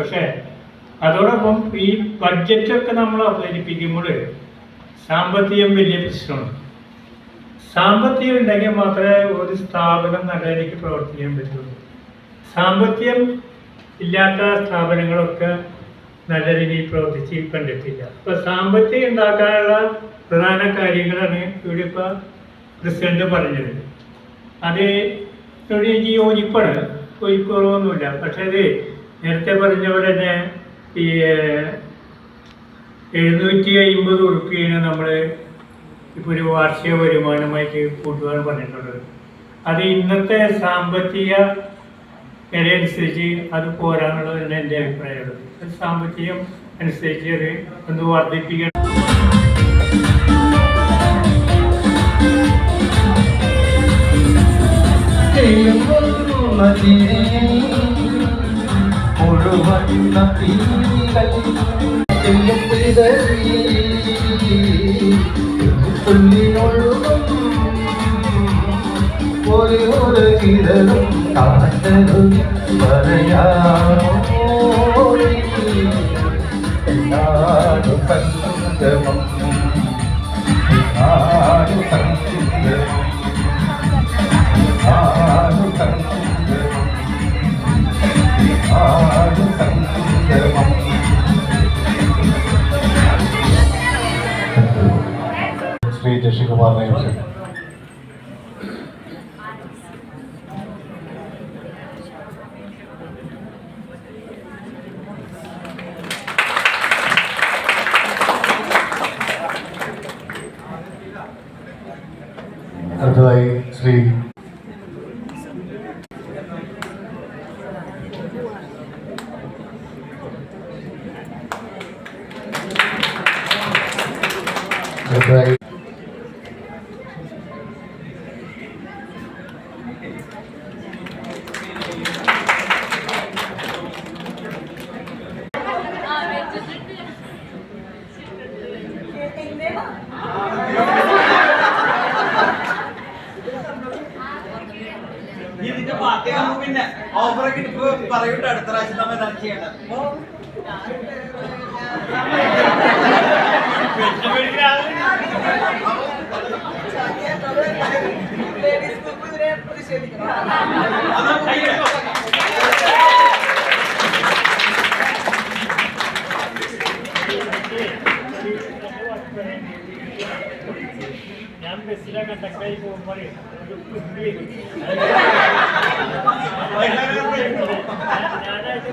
പക്ഷേ അതോടൊപ്പം ഈ ബഡ്ജറ്റൊക്കെ നമ്മൾ അവതരിപ്പിക്കുമ്പോൾ സാമ്പത്തികം വലിയ പ്രശ്നമാണ്. സാമ്പത്തികം ഉണ്ടെങ്കിൽ മാത്രമേ ഒരു സ്ഥാപനം നല്ല രീതിക്ക് പ്രവർത്തിക്കാൻ പറ്റുള്ളൂ. സാമ്പത്തികം ഇല്ലാത്ത സ്ഥാപനങ്ങളൊക്കെ നല്ല രീതിയിൽ പ്രവർത്തിച്ച് കണ്ടിട്ടില്ല. അപ്പോൾ സാമ്പത്തികം ഉണ്ടാക്കാനുള്ള പ്രധാന കാര്യങ്ങളാണ് ഇവിടെ ഇപ്പോൾ പ്രസിഡന്റ് പറഞ്ഞത്. അത് ഇവിടെ എനിക്ക് യോജിപ്പാണ്, യോജിപ്പുകളൊന്നുമില്ല. പക്ഷേ അത് നേരത്തെ പറഞ്ഞ പോലെ തന്നെ ഈ 750 ഉറുപ്പികയാണ് നമ്മൾ ഇപ്പോൾ ഒരു വാർഷിക വരുമാനമായിട്ട് കൂട്ടുവാൻ പറഞ്ഞിട്ടുള്ളത്. അത് ഇന്നത്തെ സാമ്പത്തിക നിലയനുസരിച്ച് അത് പോരാന്നുള്ളതാണ് എൻ്റെ അഭിപ്രായമുള്ളത്. സാമ്പത്തികം അനുസരിച്ച് അത് ഒന്ന് വർദ്ധിപ്പിക്കണം. ഒരു കിരണം കാട്ടലും പറയാമോ എല്ലാരും സംഗമം ആരും സംഗമം ആരും സംഗമം ആരും സംഗമം. ശ്രീ ശശികുമാറിനെ കുറിച്ച് അടുത്തതായി ശ്രീ അടുത്തതായി ഇതിന്റെ പാർട്ടികൾ പിന്നെ ഓഫറൊക്കെ ഇപ്പൊ പറയൂട്ടോ അടുത്ത പ്രാവശ്യം നമ്മൾ എന്താണ് ചെയ്യേണ്ടത്. ഞാൻ ബസ്സിലൊക്കെ ടക്കായി പോകുമ്പോൾ ഞാനായിട്ട്